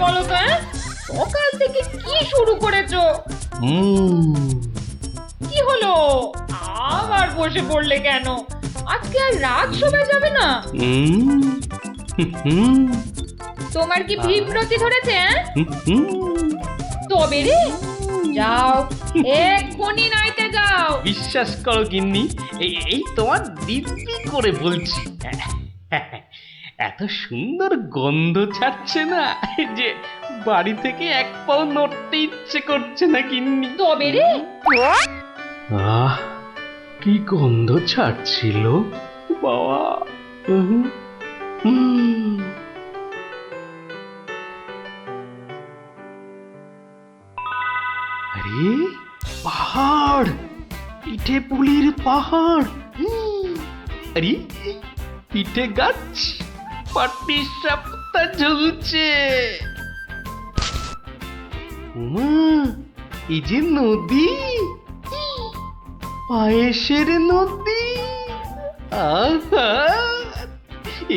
বলো তো? সকাল থেকে কি শুরু করেছো? কি হলো? আবার বসে পড়লে কেন? আজকে আর রাত শোভা যাবে না? তোমার কি বিপ্রতি ধরেছে? তবে রে, যাও এক্ষুনি নাইতে যাও। বিশ্বাস করো গিন্নি, এই তোমার দিব্যি করে বলছি, এত সুন্দর গন্ধ ছাড়ছে না যে বাড়ি থেকে এক পাও নড়তে ইচ্ছে করছে না গিন্নি। তবে রে, আহ, কি গন্ধ ছাড়ছিল বাবা। আরে পাহাড়, পিঠে পুলির পাহাড়। আরে পিঠে গাছ, পাটি সাপটা ঝুলছে। মা, এই যে নদী, পায়েসের নদী। আহা,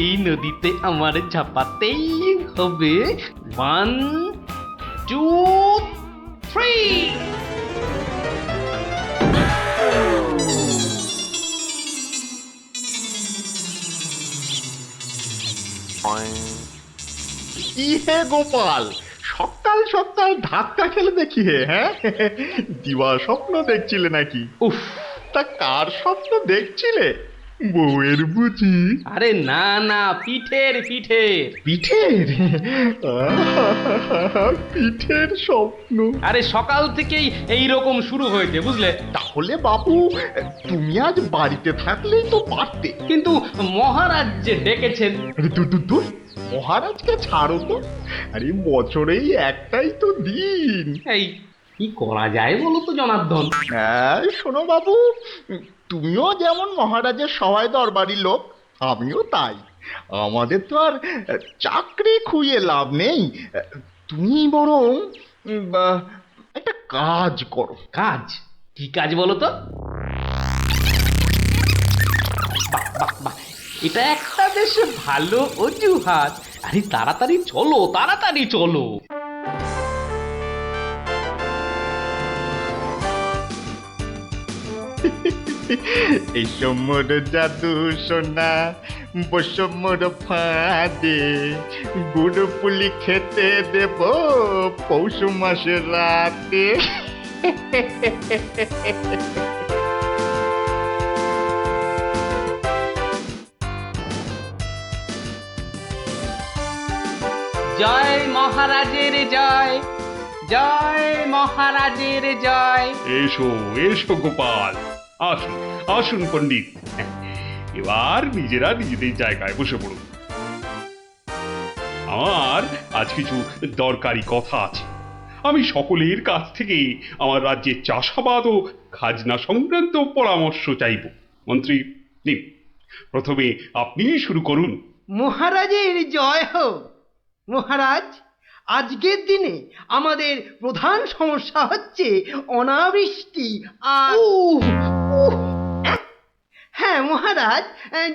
এই নদীতে আমার ঝাপাতেই হবে। 1, 2, 3। কি হে গোপাল, সকাল সকাল ধাক্কা খেলে দেখি হে? হ্যাঁ, দিবা স্বপ্ন দেখছিলে নাকি? উফ, তা কার স্বপ্ন দেখছিলে? বউয়ের বুঝি? আরে না না, পিঠের পিঠের। পিঠের? পিঠের স্বপ্ন? আরে সকাল থেকেই এই রকম শুরু হয়েছে বুঝলে। তাহলে বাবু, তুমি আজ বাড়িতে থাকলেই তো পারতে। কিন্তু মহারাজ যে ডেকেছেন। আরে দূর, মহারাজকে ছাড়ো তো। আরে বছরেই একটাই তো দিন। এই কি করা যায় বলো তো জনার্দন? হ্যাঁ শোনো বাবু, তুমিও যেমন মহারাজের সবাই দরবারি লোক, আমিও তাই। আমাদের তো আর চাকরি খুইয়ে লাভ নেই। তুমি বরং একটা কাজ করো। কাজ? কি কাজ বলো তো? বাহ, এটা একটা বেশ ভালো অজুহাত। আরে তাড়াতাড়ি চলো, তাড়াতাড়ি চলো। এই সমর জাদু সোনা, বসমর ফাঁদে, গুড় পুলি খেতে দেব পৌষ মাসের রাতে। জয় মহারাজের জয়, জয় মহারাজের জয়। এসো এসো গোপাল, আসুন আসুন পণ্ডিত, এবার নিজেরা নিজেদের জায়গায় বসে পড়ুন। আমার আজ কিছু দরকারি কথা আছে। আমি সকলের কাছ থেকে আমার রাজ্যের চাষাবাদ ও খাজনা সংক্রান্ত পরামর্শ চাইব। মন্ত্রী নিন, প্রথমে আপনি শুরু করুন। মহারাজের জয় হোক। মহারাজ, আজকের দিনে আমাদের প্রধান সমস্যা হচ্ছে অনাবৃষ্টি আর হ্যাঁ মহারাজ,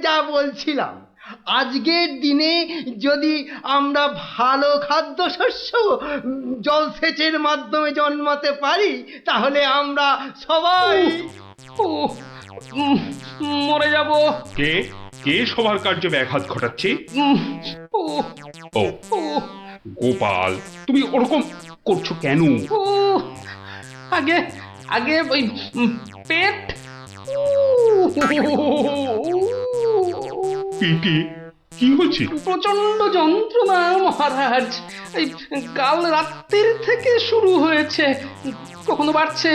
যা বলছিলাম, আজকের দিনে যদি আমরা ভালো খাদ্যশস্য জলসেচের মাধ্যমে জন্মাতে পারি, তাহলে আমরা সবাই উফ, মরে যাব। কে কে সবার কার্য ব্যাঘাত ঘটাচ্ছে? উফ, ও উফ, গোপাল, তুমি ওরকম করছো কেন? উফ, আগে আগে ওই পেট। পেটে কি হচ্ছে? প্রচন্ড যন্ত্রণা মহারাজ। এই কাল রাত্রির থেকে শুরু হয়েছে, কখনো বাড়ছে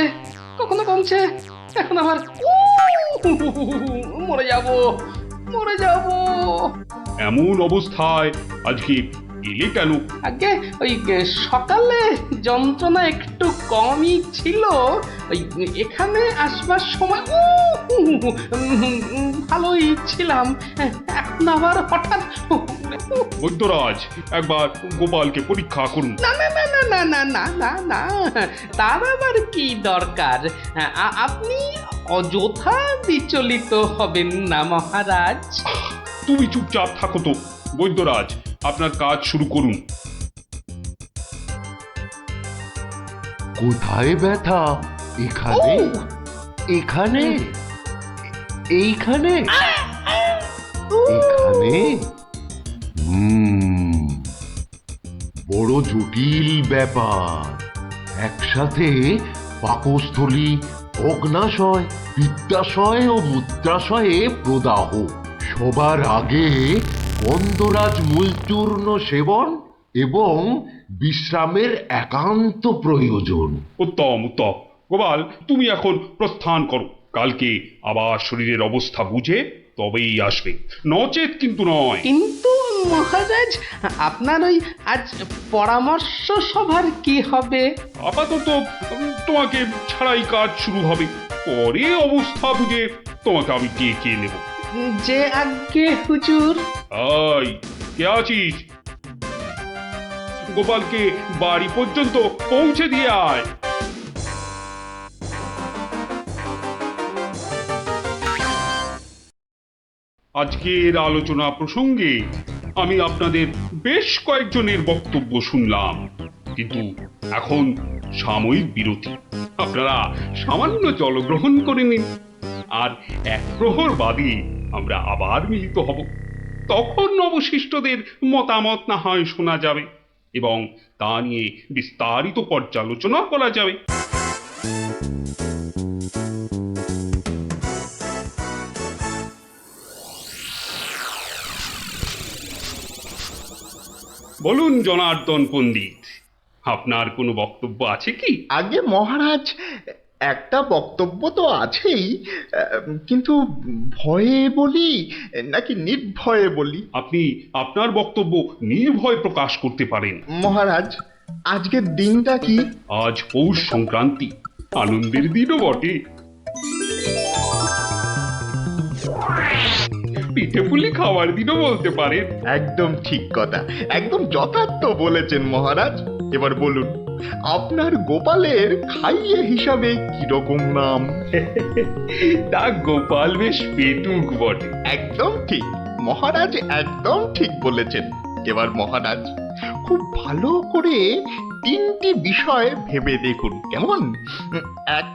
কখনো কমছে, এখন আবার মরে যাব, মরে যাব। এমন অবস্থায় আজকে এলে কেন? আগে ওই সকালে যন্ত্রণা একটু কমই ছিল, ওই এখানে আসবার সময় ভালোই ছিলাম, এখন আবার হঠাৎ বৈদ্যরাজ, একবার গোপালকে পরীক্ষা করুন। না না না না না না না না না, তার আবার কি দরকার? আপনি অযথা বিচলিত হবেন না মহারাজ। তুমি চুপচাপ থাকো তো। বৈদ্যরাজ, আপনার কাজ শুরু করুন। কোথায় ব্যথা? এখানে? এখানে? এইখানে? এখানে? বড় জটিল ব্যাপার। একসাথে পাকস্থলী, অগ্নাশয়, পিত্তাশয় ও মূত্রাশয়ে প্রদাহ। সবার আগে গন্ধরাজ মূলচূর্ণ সেবন এবং বিশ্রামের একান্ত প্রয়োজন। উত্তম উত্তম। গোপাল, তুমি এখন প্রস্থান করো। কালকে আবার শরীরের অবস্থা বুঝে তবেই আসবে, নচেত কিন্তু নয়। কিন্তু মহারাজ, আপনার ওই আজ পরামর্শ সভার কি হবে? আপাতত তোমাকে ছাড়াই কাজ শুরু হবে, পরে অবস্থা বুঝে তোমাকে আমি ডেকে নেব। যে আজ্ঞে হুজুর। আই, কে আছিস? গোপালকে বাড়ি পর্যন্ত পৌঁছে দিয়ে আয়। আজকের আলোচনা প্রসঙ্গে আমি আপনাদের বেশ কয়েকজনের বক্তব্য শুনলাম, কিন্তু এখন সাময়িক বিরতি। আপনারা সামান্য জলগ্রহণ করে নিন, আর এক প্রহর বাদে আমরা আবার মিলিত হব। তখন অবশিষ্টদের মতামত না হয় শোনা যাবে এবং তা নিয়ে বিস্তারিত পর্যালোচনা করা যাবে। বলুন জনার্দন পণ্ডিত, আপনার কোনো বক্তব্য আছে কি? আগে মহারাজ, একটা বক্তব্য তো আছেই, কিন্তু ভয়ে বলি নাকি নির্ভয়ে বলি? আপনি আপনার বক্তব্য নির্ভয় প্রকাশ করতে পারেন। মহারাজ, আজকের দিনটা কি? আজ পৌষ সংক্রান্তি, আনন্দের দিনও বটে। পিঠে পুলি খাওয়ার দিনও বলতে পারেন। একদম ঠিক কথা, একদম যথার্থ বলেছেন মহারাজ। এবার বলুন, আপনার গোপালের খাইয়ে হিসাবে কিরকম নাম? তা গোপাল বেশ পেটুক বটে। একদম ঠিক মহারাজ, একদম ঠিক বলেছেন। এবার মহারাজ, খুব ভালো করে তিনটি বিষয় ভেবে দেখুন, কেমন? এক,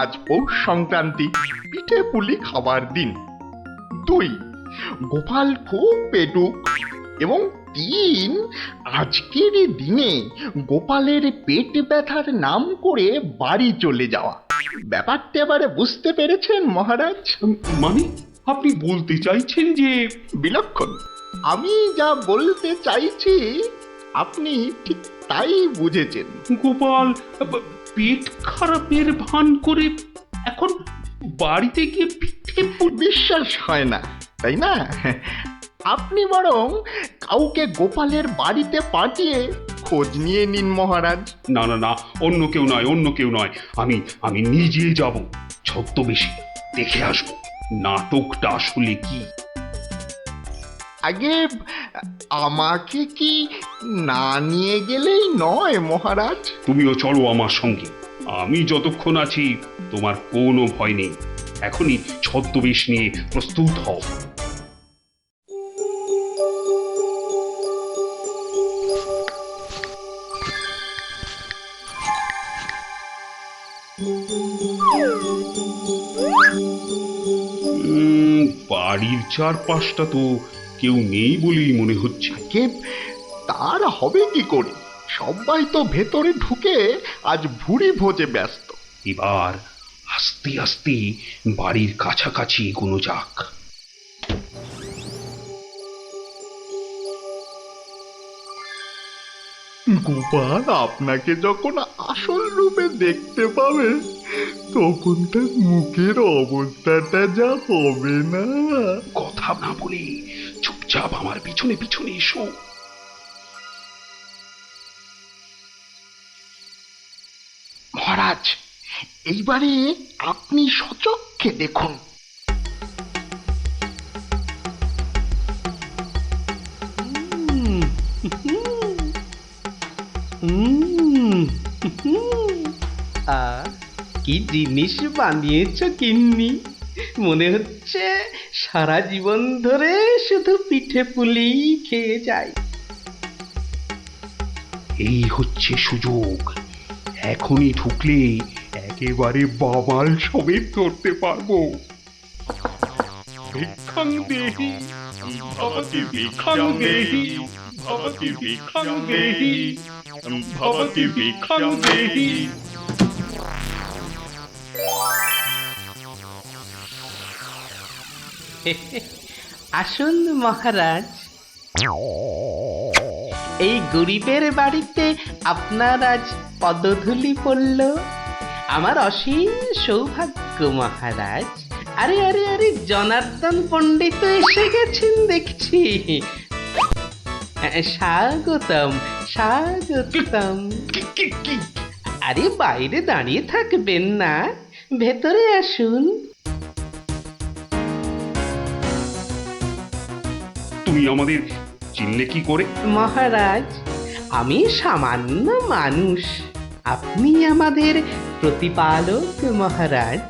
আজ পৌষ সংক্রান্তি, পিঠে পুলি খাবার দিন। দুই, গোপাল খুব পেটুক। এবং তিন, আজকের দিনে গোপালের পেট ব্যথার নাম করে বাড়ি চলে যাওয়া। ব্যাপারটা এবারে বুঝতে পেরেছেন মহারাজ? মানে আপনি বলতে চাইছেন যে? বিলক্ষণ। আমি যা বলতে চাইছি আপনি ঠিক তাই বুঝেছেন। গোপাল পেট খারাপের ভান করে এখন বাড়িতে গিয়ে পিঠে বিশ্বাস হয় না, তাই না? আপনি বরং কাউকে গোপালের বাড়িতে পাঠিয়ে খোঁজ নিয়ে নিন মহারাজ। না না না, অন্য কেউ নয়, অন্য কেউ নয়, আমি নিজে যাব, ছদ্মবেশে দেখে আসবো নাটকটা আসলে কি। আগে আমাকে কি না নিয়ে গেলেই নয় মহারাজ? তুমিও চলো আমার সঙ্গে। আমি যতক্ষণ আছি তোমার কোনো ভয় নেই। এখনই ছদ্মবেশ নিয়ে প্রস্তুত হও। বাড়ির চারপাশটা তো কেউ নেই বলেই মনে হচ্ছে। কে তার হবে কি করে? সবাই তো ভেতরে ঢুকে আজ ভুরি ভোজে ব্যস্ত। এবার আস্তে আস্তে বাড়ির কাছাকাছি এগোনো যাক। গোপাল আপনাকে যখন আসল রূপে দেখতে পাবে, তখন তার মুখের অবস্থাটা যা হবে না। কথা না বলে চুপচাপ আমার পিছনে পিছনে এসো। মহারাজ, এইবারে আপনি সচক্ষে দেখুন। কি জিনিস বানিয়েছ গিন্নি! মনে হচ্ছে সারা জীবন ধরে শুধু পিঠে পুলি খেয়ে যাই। এই হচ্ছে সুযোগ, এখনই ঢুকলে একেবারে বামাল সমেত ধরতে পারবো। ভিক্ষাং দেহি ভবতি ভিক্ষাং দেহি ভবতি ভিক্ষাং দেহি ভবতি ভিক্ষাং দেহি। আসুন মহারাজ, এই গরিবের বাড়িতে আপনার আজ পদধূলি পড়ল, আমার অসীম সৌভাগ্য মহারাজ। আরে আরে আরে, জনার্দন পণ্ডিত এসে গেছেন দেখছি। স্বাগতম স্বাগতম। আরে বাইরে দাঁড়িয়ে থাকবেন না, ভেতরে আসুন। তুমি আমাদের চিনলে কি করে? মহারাজ, আমি সামান্য মানুষ, আপনি আমাদের প্রতিপালক মহারাজ।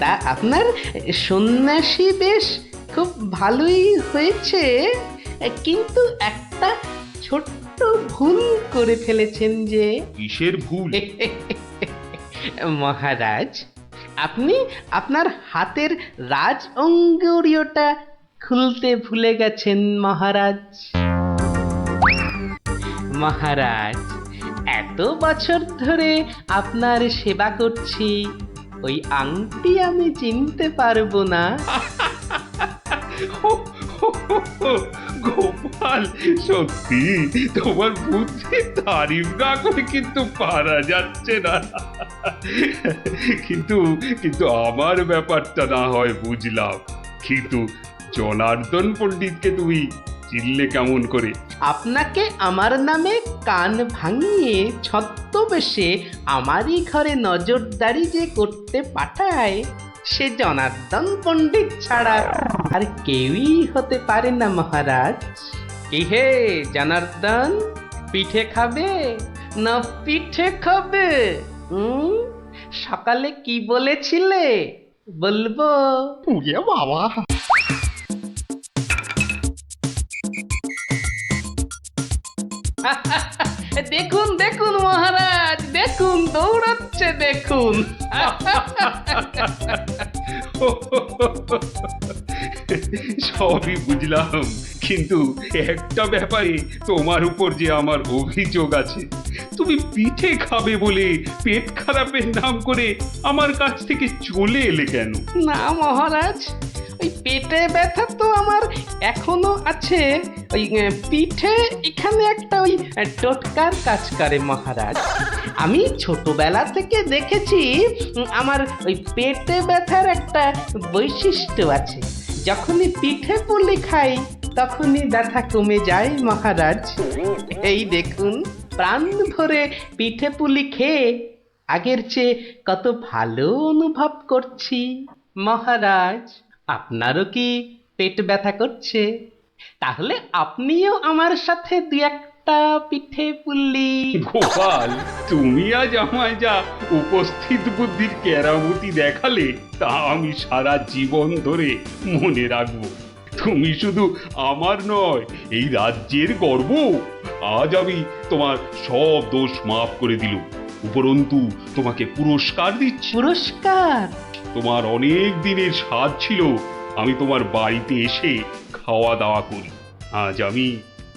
তা আপনার সন্ন্যাসী বেশ খুব ভালোই হয়েছে, কিন্তু একটা ছোট্ট ভুল করে ফেলেছেন যে। কিসের ভুল? মহারাজ, আপনি আপনার হাতের রাজ অঙ্গুরীয়টা খুলতে ভুলে গেছেন মহারাজ। মহারাজ, এত বছর ধরে আপনার সেবা করছি, ওই আংটি আমি চিনতে পারবো না? গোপাল, সত্যি তোমার বুদ্ধি তারিফ না করে কিন্তু পারা যাচ্ছে না। কিন্তু কিন্তু আমার ব্যাপারটা না হয় বুঝলাম, কিন্তু জনার্দন পণ্ডিতকে তুমি চিনলে কেমন করে? আপনাকে আমার নামে কান ভাঙিয়ে ছদ্মবেশে আমারই ঘরে নজরদারি যে করতে পাঠায়, সে জনার্দন পণ্ডিত ছাড়া আর কেউই হতে পারে না মহারাজ। কি হে জনার্দন, পিঠে খাবে না পিঠে খাবে? সকালে কি বলেছিলে বলবো? পুড়িয়ে বাবা! দেখুন দেখুন মহারাজ, দেখুন দৌড়াচ্ছে দেখুন। সবই বুঝলাম, কিন্তু একটা ব্যাপারে তোমার উপর যে আমার অভিযোগ আছে। তুমি পিঠে খাবে বলে পেট খারাপের নাম করে আমার কাছ থেকে চলে এলে কেন? না মহারাজ, ওই পেটে ব্যথা তো আমার এখনো আছে। ওই পিঠে এখানে একটা ওই টোটকার কাজ করে মহারাজ। আমি ছোটবেলা থেকে দেখেছি আমার ওই পেটে ব্যথার একটা বৈশিষ্ট্য আছে, যখনই পিঠে পুলি খাই তখনই ব্যথা কমে যায় মহারাজ। এই দেখুন, প্রাণ ভরে পিঠে পুলি খেয়ে আগের চেয়ে কত ভালো অনুভব করছি মহারাজ। আপনারও কি পেট ব্যথা করছে? তাহলে আপনিও আমার সাথে দু একটা পিঠে পুলি। গোপাল, তুমি আজ আমায় যা উপস্থিত বুদ্ধির কেরামতি দেখালে, তা আমি সারা জীবন ধরে মনে রাখবো। তুমি শুধু আমার নয়, এই রাজ্যের গর্ব। আজ আমি তোমার সব দোষ মাফ করে দিলুম, উপরন্তু তোমাকে পুরস্কার দিচ্ছি। পুরস্কার? তোমার অনেক দিনের স্বাদ ছিল আমি তোমার বাড়িতে এসে খাওয়া দাওয়া করি। আজ আমি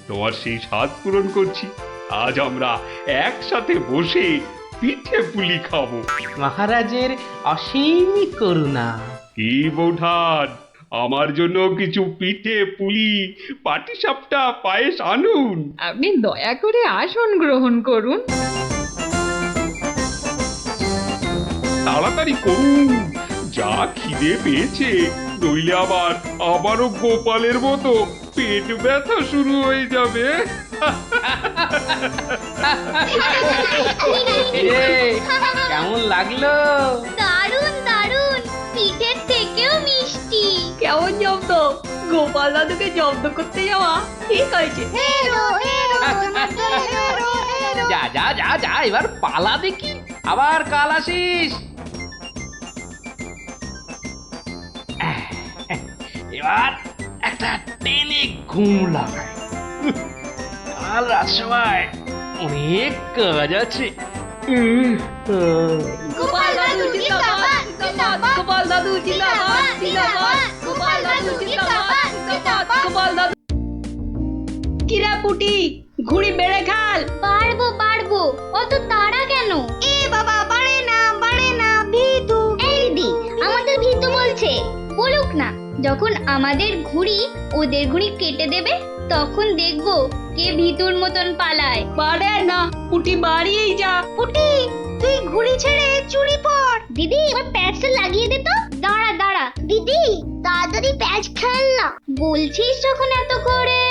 তোমার সেই স্বাদ পূরণ করছি। আজ আমরা একসাথে বসে পিঠে পুলি খাবো। মহারাজের অসীম করুণা। কি বৌঠান, আমার জন্য কিছু পিঠে পুলি পাটিসাপটা পায়েস আনুন। আপনি দয়া করে আসন গ্রহণ করুন। তাড়াতাড়ি করুন, যা খিদে পেয়েছে, নইলে আবারও গোপালের মতো পেট ব্যথা শুরু হয়ে যাবে। কেমন লাগলো? দারুণ দারুণ, পিঠের থেকেও মিষ্টি। কেমন জব্দ? গোপাল দাদুকে জব্দ করতে যাওয়া ঠিক হয়েছে। যা যা যা যা, এবার পালা দেখি, আবার কাল আসিস। এবার একটা টেনে ঘুম লাগায়। কাল রাজসভায় অনেক কাজ আছে। গোপাল দাদু জিন্দাবাদ জিন্দাবাদ গোপাল দাদু জিন্দাবাদ জিন্দাবাদ গোপাল দাদু জিন্দাবাদ জিন্দাবাদ গোপাল দাদু। কিরা পুটি ঘুড়ি বেড়ে খাল। পারবো পারবো, অত তাড়া কেন? এ বাবা বাড়ে না ভিতু। এই দিদি, আমাদের ভিতু বলছে, বলুক না। যখন আমাদের ঘুড়ি ওদের ঘুড়ি কেটে দেবে তখন দেখবো কে ভিতুর মতন পালায়। পারে না পুটি বাড়িয়েই যা। পুটি, তুই ঘুড়ি ছেড়ে চুরি পর। দিদি, এবার প্যাচটা লাগিয়ে দে তো। দাঁড়া দাঁড়া দিদি, তাড়াতাড়ি প্যাচ খেল না। বলছিস যখন এত করে,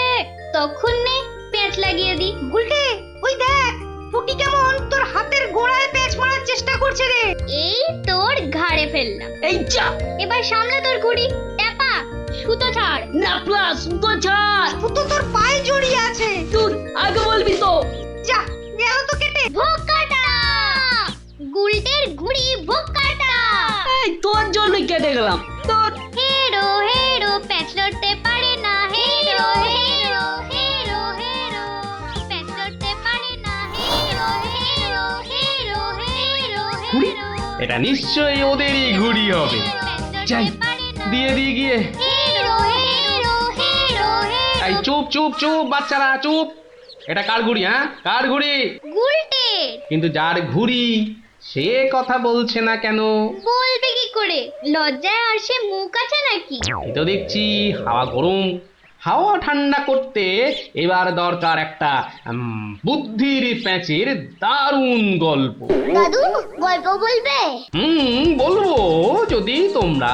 তখন নে প্যাচ লাগিয়ে দি। উল্টে ওই দেখ, পুটি কেমন তোর হাতের গোড়ায় প্যাচ মারার চেষ্টা করছে রে। এই তোর ঘাড়ে ফেললাম। এই যা, এবার সামলা তোর ঘুড়ি। ট্যাপা, সুতো ছাড়। না প্লাস তো ছাড়। সুতো তোর পায়ে জড়িয়ে আছে। তুই আগে বলবি তো। যা, গেল তো কেটে। ভোগ কাটা, গুলটের ঘুড়ি ভোগ কাটা। এই তোর জন্যই কেটে গেলাম। তোর হেরো হেরো প্যাচ লড়তে পারে না। হেরো হেরো হেরো হেরো প্যাচ লড়তে পারে না। হেরো হেরো হেরো হেরো ঘুড়ি? হেরো এটা নিশ্চয়ই ওদেরই ঘুড়ি হবে। যাই, দিয়ে দিয়ে গিয়ে। হেরো হেরো হেরো এই হেরো চুপ চুপ চুপ বাচ্চারা চুপ। এটা কার ঘুড়ি? হ্যাঁ, কার ঘুড়ি? গুলটে। কিন্তু যার ঘুড়ি সে কথা বলছে না কেন? বলবে কি করে? লজ্জায় আর সে মুখ আছে নাকি? এই তো দেখছি হাওয়া গরম, হাওয়া ঠান্ডা করতে এবার দরকার একটা বুদ্ধির প্যাঁচের দারুণ গল্প। দাদু, গল্প বলবে? বলবো, যদি তোমরা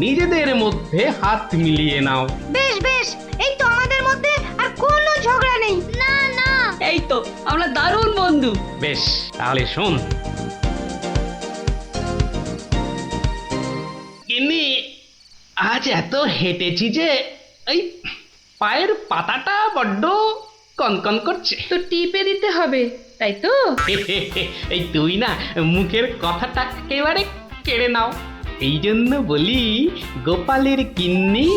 নিজেদের মধ্যে হাত মিলিয়ে নাও। বেশ বেশ, এই তো আমাদের মধ্যে আর কোনো ঝগড়া নেই। না না, এই তো আমরা দারুণ বন্ধু। বেশ, তাহলে শোন। গিন্নি, আজ এত হেঁটেছি যে এই পায়ের পাতাটা বড্ড কনকন করছে। তো টিপে দিতে হবে, তাই তো? এই তুই না মুখের কথাটা একেবারে কেড়ে নাও। এই জন্য বলি, গোপালের গিন্নি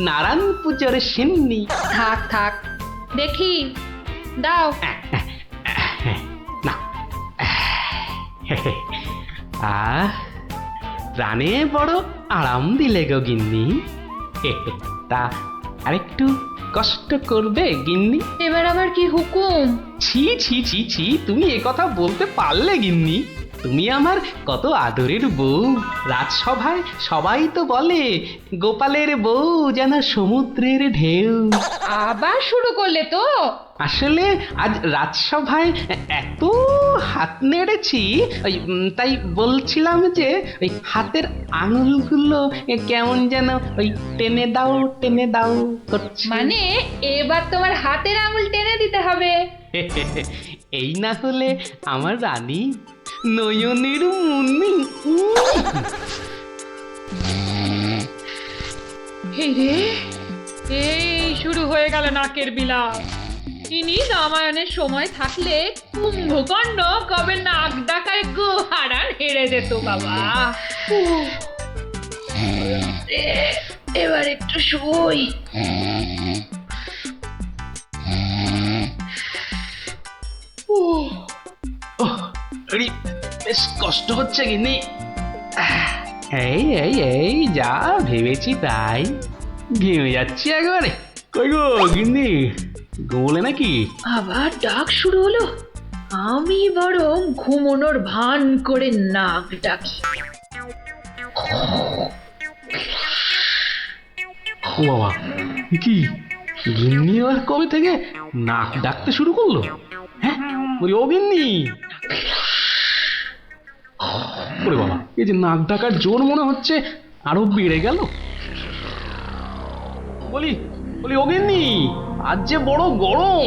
নারায়ণ পুজোর সিন্নি। থাক থাক, দেখি দাও। না, প্রাণে বড় আরাম দিলে গো গিন্নি। তা আরেকটু কষ্ট করবে গিন্নি? এবার আবার কি হুকুম? ছি ছি ছি ছি, তুমি এ কথা বলতে পারলে গিন্নি? তুমি আমার কত আদরের বউ। রাজসভায় সবাই তো বলে গোপালের বউ যেন সমুদ্রের ঢেউ। আবার শুরু করলে তো? আসলে আজ রাজসভায় এত হাত নেড়েছি, তাই বলছিলাম যে ওই হাতের আঙুলগুলো কেমন যেন ওই টেনে দাও করছে। মানে এবার তোমার হাতের আঙুল টেনে দিতে হবে। এই না হলে আমার রানী নয়নের মুন্নি। এই রে, এই শুরু হয়ে গেল নাকের বিলাপ। ইনি রামায়ণের সময় থাকলে কুম্ভকর্ণ কবে নাক ডাকায় গোহারান হেরে যেত বাবা। এবার একটু শুই। বেশ কষ্ট হচ্ছে গিন্নি। এই এই এই যা ভেবেছি তাই, ঘেমে যাচ্ছি একবারে। কই গো গিন্নি, ঘুমোলে নাকি? আবার ডাক শুরু হলো। আমি বরং ঘুমোনোর ভান করে নাক ডাকি। ও বাবা, কি গিন্নি আর কবে থেকে নাক ডাকতে শুরু করলো? হ্যাঁ, বলি ও গিন্নি। ওরে বাবা, এই যে নাক ডাকার জোর মনে হচ্ছে আরো বেড়ে গেল। বলি বলি ও গিন্নি, আজ যে বড় গরম।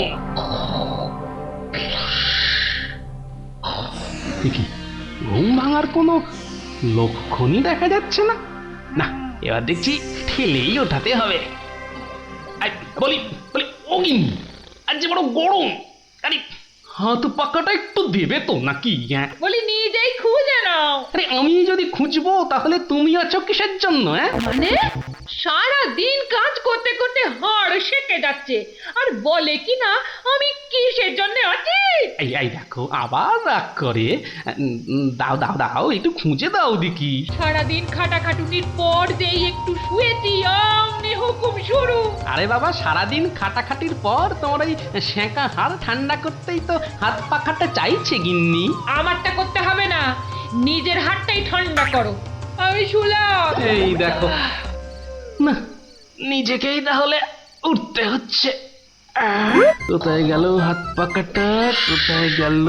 কি ঘুম ভাঙার কোনো লক্ষণই দেখা যাচ্ছে না। না, এবার দেখছি ঠেলেই ওঠাতে হবে। বলি বলি ও গিন্নি, আজ যে বড় গরম। আরে হাত পাকাটা একটু দেবে তো নাকি? হ্যাঁ, বলি নিজেই খুঁজে নাও। আরে আমি যদি খুঁজবো তাহলে তুমি আছো কিসের জন্য? হ্যাঁ, মানে সারা দিন কাজ করতে করতে হাড় সেকে যাচ্ছে আর বলে কি না আমি কিসের জন্য আছি। এই দেখো আবার রাগ করে। দাও দাও দাও, একটু খুঁজে দাও দেখি। সারাদিন খাটাখাটুনির পর যেই একটু শুয়েছি অমনি হুকুম শুরু। আরে বাবা, সারাদিন খাটাখাটির পর তোমার ওই সেঁকা হাড় ঠান্ডা করতেই তো হাত পাখাটা চাইছে গিন্নি। আমারটা করতে হবে না, নিজের হাতটাই ঠান্ডা করো। আমি শুলাম। এই দেখো না, নিজেকেই তাহলে উঠতে হচ্ছে। কোথায় গেল হাত পাকাটা, কোথায় গেল?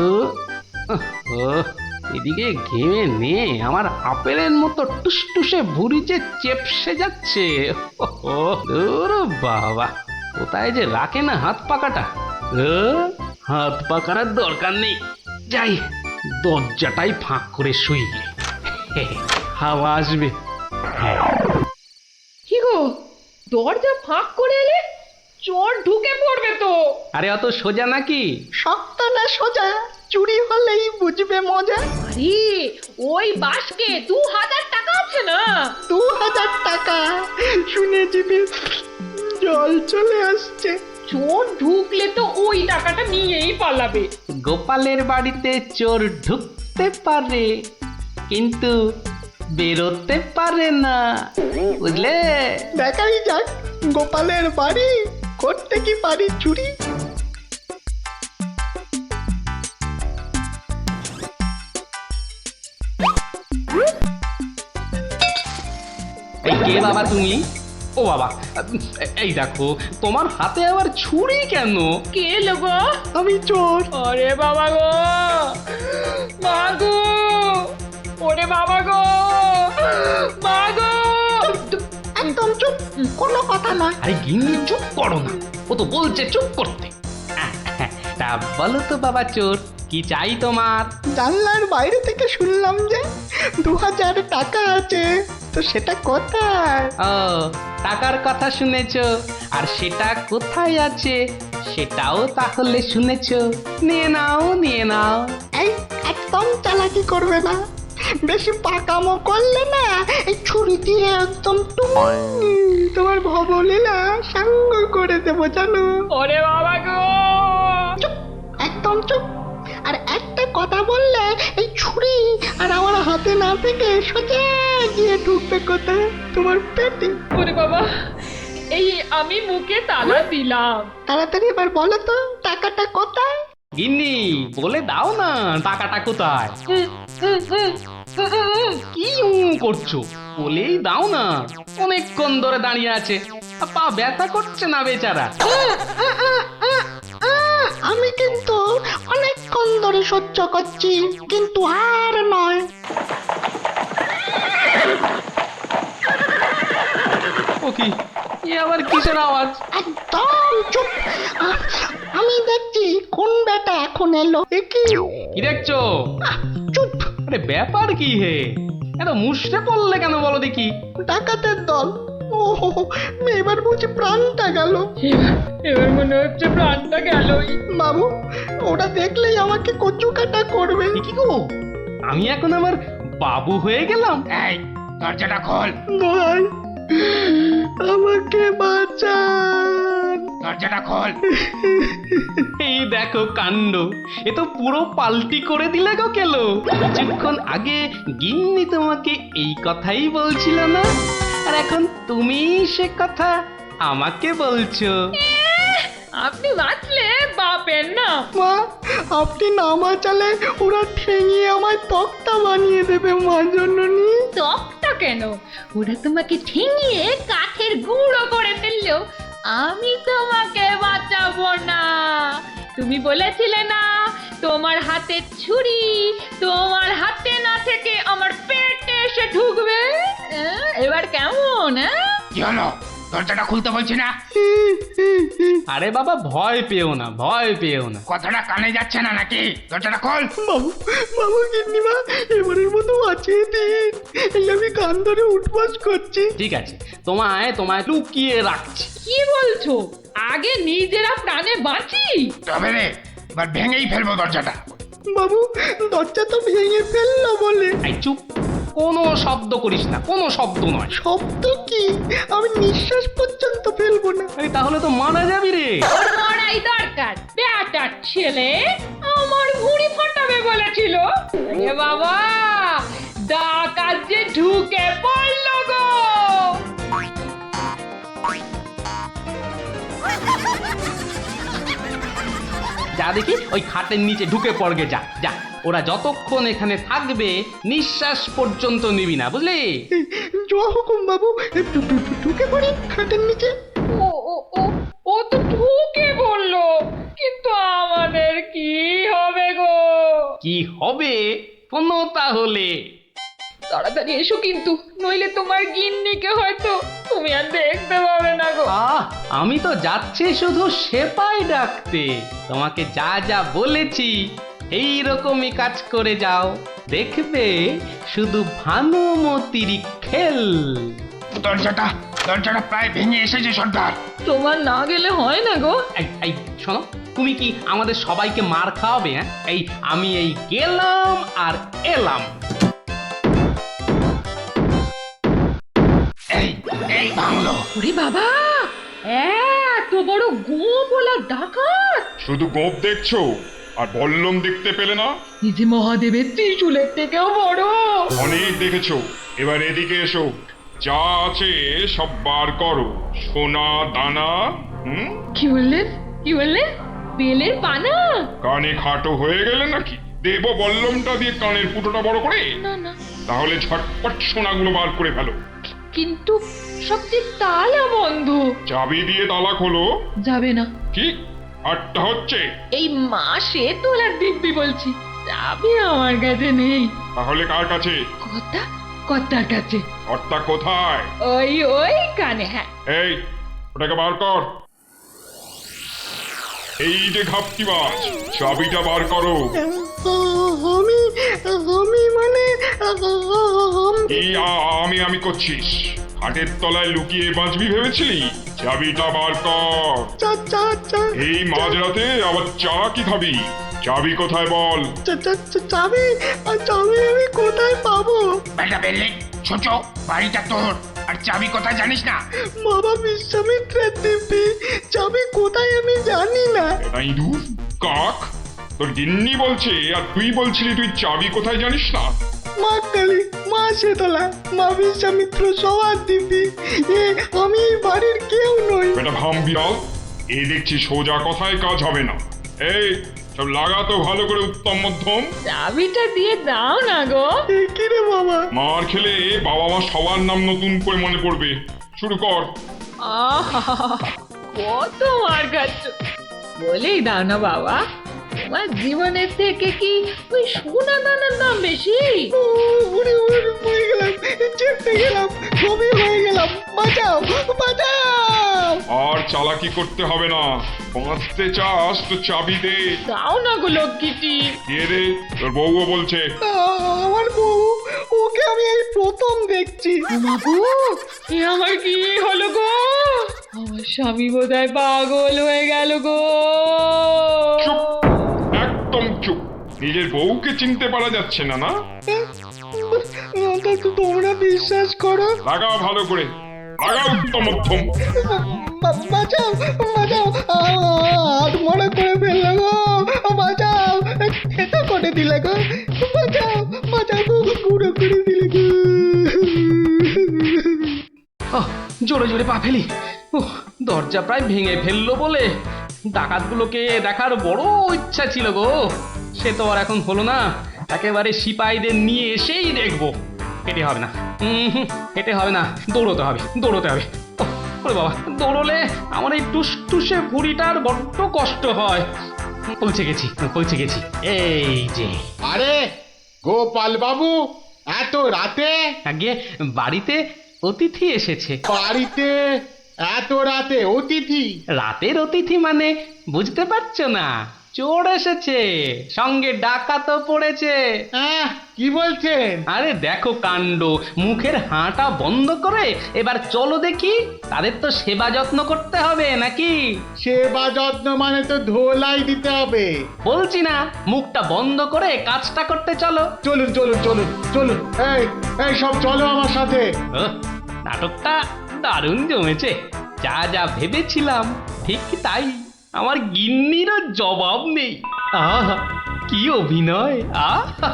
এদিকে ঘেমে নিয়ে আমার আপেলের মতো টুসটুসে ভুঁড়ি যে চেপসে যাচ্ছে। দূর বাবা, কোথায় যে রাখে না হাত পাকাটা। হাত পাকার আর দরকার নেই, যাই দরজাটাই ফাঁক করে শুই, হাওয়া আসবে। কি গো, দরজা ফাঁক করে এলে চোর ঢুকে পড়বে তো। আরে অত সোজা নাকি? শক্ত না সোজা, চুরি হলেই বুঝবে মজা। আরে ওই বাসকে 2000 টাকা আছে না। 2000 টাকা শুনে জিভে জল চলে আসছে। চোর ঢুকলে তো ওই টাকাটা নিয়েই পালাবে। গোপালের বাড়িতে চোর ঢুকতে পারে কিন্তু বেরোতে পারে না, বুঝলে? দেখাই যাক গোপালের বাড়ি করতে কি পারি চুরি। এই কে বাবা তুমি? ও বাবা, এই দেখো তোমার হাতে আবার ছুরি কেন? কে লোগো? আমি চোর। আরে বাবা গো, মা গো, ওরে বাবা গো, মা গো। একদম চুপ, কোনো কথা নয়। আরে গিন্নি চুপ করো না, ও তো বলছে চুপ করতে। তা বলো তো বাবা চোর, কি চাই তোমার? জানলার বাইরে থেকে শুনলাম যে 2000 টাকা আছে, তো সেটা কোথায়? ও, টাকার কথা শুনেছো, আর সেটা কোথায় আছে সেটাও তাহলে শুনেছো। নিয়ে নাও, নিয়ে নাও। এই একদম চালাকি করবে না, বেশি পাকামো করলে না এই ছুরি দিয়ে একদম তোমার ভবলীলা সাঙ্গ করে দেবো জানো। ওরে বাবা গো। চুপ, একদম চুপ। আর একটা কথা বললে এই ছুরি আর আমার হাতে না থেকে সোজা গিয়ে ঢুকবে কোথায়? তোমার পেটে। ওরে বাবা, এই আমি মুখে তালা দিলাম। তাড়াতাড়ি এবার বলো তো টাকাটা কোথায়? গিন্নি বলে দাও না টাকাটা কোথায়। কি করছো, বলেই দাও না। অনেকক্ষণ ধরে দাঁড়িয়ে আছে, পা ব্যথা করছে না বেচারা। আমি কিন্তু অনেকক্ষণ ধরে সহ্য করছি, কিন্তু আর নয়। ও কি, এ আবার কিসের আওয়াজ? একদম চুপ। আমি দেখছি কোন বেটা এখন এলো। এ কি? কি দেখছো? চুপ। আরে ব্যাপার কি হে, এত মুষড়ে পড়লে কেন বলো দেখি? ডাকাতের দল। ও এবার বুঝি প্রাণটা গেল। এবার মনে হচ্ছে প্রাণটা গেলই। বাবু, ওরা দেখলেই আমাকে কচু কাটা করবে। এ কি গো, আমি এখন আমার বাবু হয়ে গেলাম? এই দরজাটা খোল, ভাই, আমাকে বাঁচান। দরজাটা খোল। এই দেখো কাণ্ড, এ তো পুরো পাল্টি করে দিলে গো কেলো। কিছুক্ষণ আগে গিন্নি তোমাকে এই কথাই বলছিল না, আর এখন তুমি সে কথা আমাকে বলছো। আপনি বাঁচলে বাপের না। মা, আপনি না বাঁচালে ওরা ঠেঙিয়ে আমায় তক্তা বানিয়ে দেবে মা জননী। তকটা কেন, ওরা তোমাকে ঠেঙিয়ে কাঠের গুঁড়ো করে ফেললো, আমি তোমাকে বাঁচাবো না। তুমি বলেছিলে না তোমার হাতে ছুরি তোমার হাতে না থেকে আমার পেটে এসে ঢুকবে। এবার কেমন? কি হলো, দরজাটা খুলতে বলছি না? আরে বাবা ভয় পেও না, ভয় পেও না। কথাটা কানে যাচ্ছে না নাকি? দরজাটা খোল। বাবু, বাবু গিন্নিমা, এবারের মতো বাঁচিয়ে দিন। এই আমি কান ধরে উঠবাস করছি। ঠিক আছে, তোমায় তোমায় লুকিয়ে রাখছি। কি বলছো? আগে নিজেরা প্রাণে বাঁচি। তবে রে, এবার ভেঙেই ফেলবো দরজাটা। বাবু দরজা তো ভেঙে ফেললো বলে। এই চুপ, কোনো শব্দ করিস না, কোনো শব্দ নয়। শব্দ কি? আমি নিঃশ্বাস পর্যন্ত ফেলবো না। এই তাহলে তো মারা যাবি রে। ওর মরাই দরকার, বেটার ছেলে আমার ঘুড়ি ফাটাবে বলেছিল। এ বাবা, ডাকাত যে ঢুকে পড়লো গো। যা দেখি ওই খাটের নিচে ঢুকে পড়গে, যা যা। ওরা যতক্ষণ এখানে থাকবে নিঃশ্বাস পর্যন্ত নিবি না, বুঝলি? জয় হুকুম বাবু, ঢুকে পড়ি খাটের নিচে। ও ও ও ও তো ঢুকে বললো, কিন্তু আমাদের কি হবে গো? কি হবে কোনো তাহলে? তাড়াতাড়ি এসো কিন্তু, নইলে তোমার গিন্নিকে হয়তো তুমি আর দেখতে পাবে না গো। আমি তো যাচ্ছি শুধু সেপাই ডাকতে। তোমাকে যা যা বলেছি এই রকমই কাজ করে যাও, দেখবে শুধু ভানুমতির খেল। দরজাটা প্রায় ভেঙে এসেছে সর্দার। তোমার না গেলে হয় না গো। এই শোনো, তুমি কি আমাদের সবাইকে মার খাওয়াবে? হ্যাঁ, আমি গেলাম আর এলাম। এই ভাঙলো। ওরে বাবা, এত বড় গোপলা ডাকাত! শুধু গোপ দেখছো আর বল্লম দেখতে পেলে না? এই যে মহাদেবের ত্রিশূলের থেকেও বড়। অনেক দেখেছো, এবার এদিকে এসো। যা আছে সব বার করো, সোনা দানা। কি বললেন? কি বললেন? বেলের পানা? কানে খাটো হয়ে গেলে নাকি? দেব বল্লমটা দিয়ে কানের ফুটোটা বড় করে? না না, তাহলে ঝটপট সোনাগুলো বার করে ফেলো। কিন্তু সব যে তালা বন্ধ। চাবি দিয়ে তালা খোলো। যাবে না। কি আটটা হচ্ছে? এই মাসে তোলার দিব্যি বলছি, যাবে আমার কাছে নেই। তাহলে কার কাছে? কর্তার কাছে। কর্তা কোথায়? ওই কানে। হ্যাঁ, এই ওটাকে বার কর। এই যে ঘাপটিবাজ, চাবিটা বার করো। আমি মানে এই আমি করছিস? হাটের তলায় লুকিয়ে বাঁচবি ভেবেছিলি? চাবিটা বার কর। এই মাঝরাতে আবার চা কি খাবি? চাবি কোথায় বল? চাবি আমি কোথায় পাবো? বেটা বেলে ছোট, বাড়িটা তোর, আর চাবি কোথায় জানিস না? বাবা বিশ্বামিত্রের দিব্যি, চাবি কোথায় আমি জানি না। এটা ইঁদুর কাক, তোর গিন্নি বলছে আর তুই বলছিলি তুই চাবি কোথায় জানিস না? মা কালী, মা শীতলা, মা বিশ্বামিত্র সবার দিব্যি, আমি এই বাড়ির কেউ নই। বেটা ভাম বিড়াল, এ দেখছি সোজা কথায় কাজ হবে না। এই সব লাগাতো ভালো করে উত্তম মধ্যম। চাবিটা দিয়ে দাও না গো। কি রে বাবা? মার খেলে বাবা মা সবার নাম নতুন করে মনে পড়বে। শুরু কর। আহা, কত মার খাচ্ছ, বলেই দাও না বাবা। তোমার জীবনের থেকে কি ওই সোনা দানার দাম বেশি? উড়ে মরে গেলাম, চেপে গেলাম, কবি হয়ে গেলাম, বাঁচাও বাঁচাও। আর চালাকি করতে হবে না, বাঁচতে চাস তো চাবি দে। দাও না গো লক্ষ্মীটি। কে রে? তোর বউও বলছে। আমার বউ, ওকে আমি এই প্রথম দেখছি। বাবু, এ আমার কি হলো গো? আমার স্বামী বোধহয় পাগল হয়ে গেল গো। চুপ, একদম চুপ। নিজের বউকে চিনতে পারা যাচ্ছে না? না তোমরা বিশ্বাস করো? লাগাও ভালো করে, লাগাও উত্তম মধ্যম। বাঁচাও বাঁচাও, হাত মনে করে ফেললো গো, বাঁচাও, খেতে করে দিলে গো, বাঁচাও বাঁচাও গো, গুঁড়ো করে দিলে গো। জোরে জোরে পা ফেলি। দরজা প্রায় ভেঙে ফেললো বলে ডাকাতগুলোকে দেখার বড় ইচ্ছা ছিল গো। সে তো আর এখন হলো না। একেবারে সিপাহীদের নিয়ে এসেই দেখবো। হেঁটে হবে না, হেঁটে হবে না, দৌড়তে হবে। ওরে বাবা, দৌড়লে আমার এই টুসটুসে ভুঁড়িটার বড্ড কষ্ট হয়। পৌঁছে গেছি। এই যে। আরে গোপাল বাবু, এত রাতে? আগে বাড়িতে অতিথি এসেছে। বাড়িতে এত রাতে অতিথি? রাতের অতিথি মানে বুঝতে পারছো না? চোর এসেছে, সঙ্গে ডাকাতও পড়েছে। কি বলছেন? আরে দেখো কাণ্ড, মুখের হাঁটা বন্ধ করে এবার চলো দেখি, তাদের তো সেবা যত্ন করতে হবে নাকি? সেবা যত্ন মানে তো ধোলাই দিতে হবে। বলছি না, মুখটা বন্ধ করে কাজটা করতে চলো। চলুন চলুন চলুন চলুন, এই এই সব চলো আমার সাথে। ওহ, নাটকটা দারুণ জমেছে। যা যা ভেবেছিলাম ঠিক তাই, আমার গিন্নিরও জবাব নেই। আহা কি অভিনয়! আহা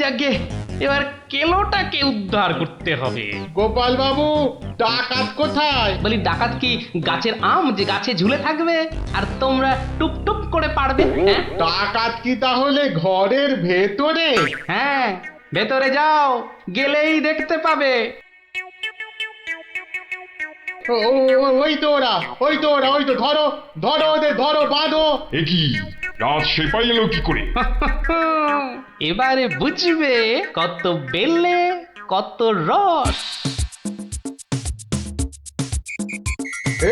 যাকে এবার কেলোটাকে উদ্ধার করতে হবে। গোপাল বাবু, ডাকাত কোথায়? বলি ডাকাত কি গাছের আম যে গাছে ঝুলে থাকবে আর তোমরা টুপ টুপ করে পারবে? হ্যাঁ ডাকাত কি তাহলে ঘরের ভেতরে? হ্যাঁ, ভেতরে যাও, গেলেই দেখতে পাবে। ওই তো ওরা, ওই তো ওরা, ওই তো ধরো ধরো ওদের, ধরো বাঁধো। এ কি রাত সেপাই এলো কি করে? এবারে বুঝবে কত বেলে কত রস।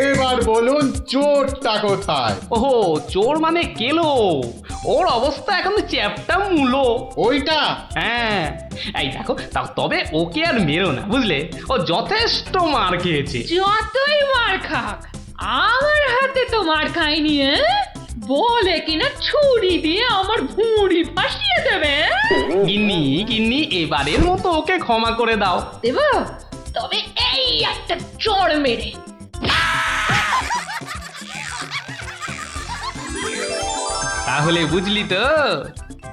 এবার বলুন চোরটা কোথায়? ওহো, চোর মানে কেলো, ওর অবস্থা এখন চ্যাপটা মূলো। ওইটা? হ্যাঁ, এই দেখো তবে ওকে আর মেরো না, বুঝলে? ও যথেষ্ট মার খেয়েছে। যতই মার খাক, আমার হাতে তো মার খায়নি। বলে কিনা ছুরি দিয়ে আমার ভুঁড়ি ফাঁসিয়ে দেবে। গিন্নি গিন্নি, এবারের মতো ওকে ক্ষমা করে দাও। দেব, তবে এই একটা চড় মেরে। তাহলে বুঝলি তো,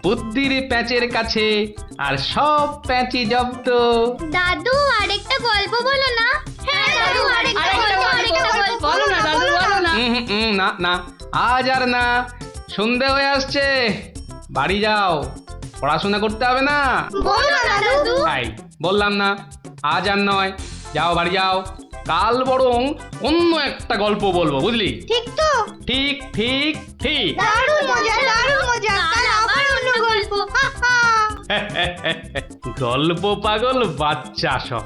বুদ্ধির প্যাঁচের কাছে আর সব প্যাঁচি জব্দ। দাদু আরেকটা গল্প বলো না। হ্যাঁ দাদু আরেকটা গল্প বলো না দাদু, বলো না। না না, আজ আর না, সন্ধে হয়ে আসছে, বাড়ি যাও, পড়াশোনা করতে হবে না। বলো না দাদু। তাই বললাম না, আজ আর নয়, যাও বাড়ি যাও, কাল বরং অন্য একটা গল্প বলবো, বুঝলি? ঠিক তো? ঠিক ঠিক ঠিক। দারুণ মজা, দারুণ মজা। কাল আবার অন্য গল্প। হা হা। গল্প পাগল বাচ্চা সব।